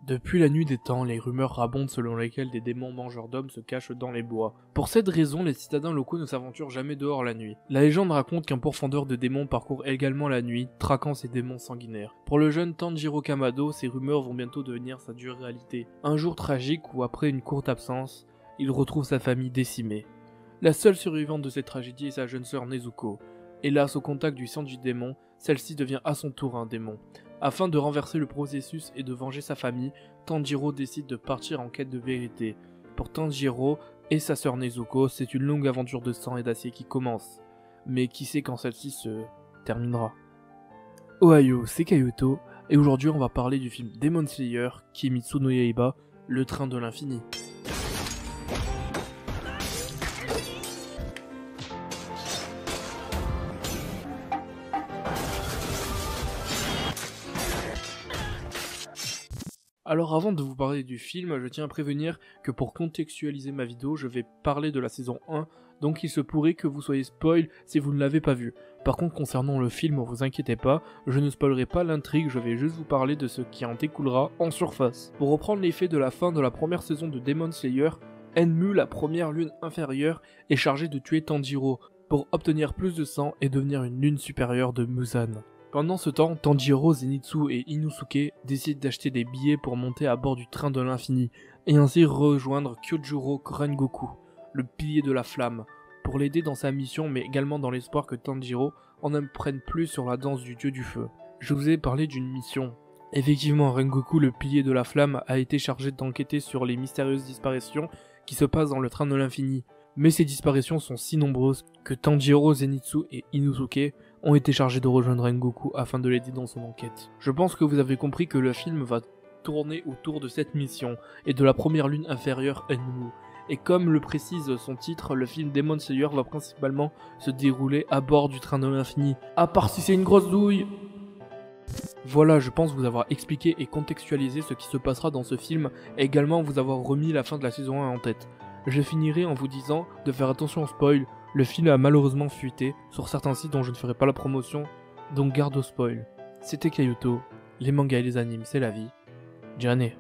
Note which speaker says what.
Speaker 1: Depuis la nuit des temps, les rumeurs abondent selon lesquelles des démons mangeurs d'hommes se cachent dans les bois. Pour cette raison, les citadins locaux ne s'aventurent jamais dehors la nuit. La légende raconte qu'un pourfendeur de démons parcourt également la nuit, traquant ces démons sanguinaires. Pour le jeune Tanjiro Kamado, ces rumeurs vont bientôt devenir sa dure réalité. Un jour tragique où, après une courte absence, il retrouve sa famille décimée. La seule survivante de cette tragédie est sa jeune sœur Nezuko. Hélas, au contact du sang du démon, celle-ci devient à son tour un démon. Afin de renverser le processus et de venger sa famille, Tanjiro décide de partir en quête de vérité. Pour Tanjiro et sa sœur Nezuko, c'est une longue aventure de sang et d'acier qui commence. Mais qui sait quand celle-ci se terminera. Ohio, c'est Kayuto, et aujourd'hui on va parler du film Demon Slayer, Kimetsu no Yaiba, le train de l'infini. Alors avant de vous parler du film, je tiens à prévenir que pour contextualiser ma vidéo, je vais parler de la saison 1, donc il se pourrait que vous soyez spoil si vous ne l'avez pas vu. Par contre, concernant le film, vous inquiétez pas, je ne spoilerai pas l'intrigue, je vais juste vous parler de ce qui en découlera en surface. Pour reprendre les faits de la fin de la première saison de Demon Slayer, Enmu, la première lune inférieure, est chargée de tuer Tanjiro, pour obtenir plus de sang et devenir une lune supérieure de Muzan. Pendant ce temps, Tanjiro, Zenitsu et Inosuke décident d'acheter des billets pour monter à bord du train de l'infini, et ainsi rejoindre Kyojuro Rengoku, le pilier de la flamme, pour l'aider dans sa mission mais également dans l'espoir que Tanjiro en apprenne plus sur la danse du dieu du feu. Je vous ai parlé d'une mission. Effectivement, Rengoku, le pilier de la flamme, a été chargé d'enquêter sur les mystérieuses disparitions qui se passent dans le train de l'infini. Mais ces disparitions sont si nombreuses que Tanjiro, Zenitsu et Inosuke ont été chargés de rejoindre Rengoku afin de l'aider dans son enquête. Je pense que vous avez compris que le film va tourner autour de cette mission et de la première lune inférieure Enmu. Et comme le précise son titre, le film Demon Slayer va principalement se dérouler à bord du train de l'infini. À part si c'est une grosse douille. Voilà, je pense vous avoir expliqué et contextualisé ce qui se passera dans ce film et également vous avoir remis la fin de la saison 1 en tête. Je finirai en vous disant de faire attention au spoil, le film a malheureusement fuité sur certains sites dont je ne ferai pas la promotion, donc garde au spoil. C'était Kayuto, les mangas et les animes c'est la vie. Jane.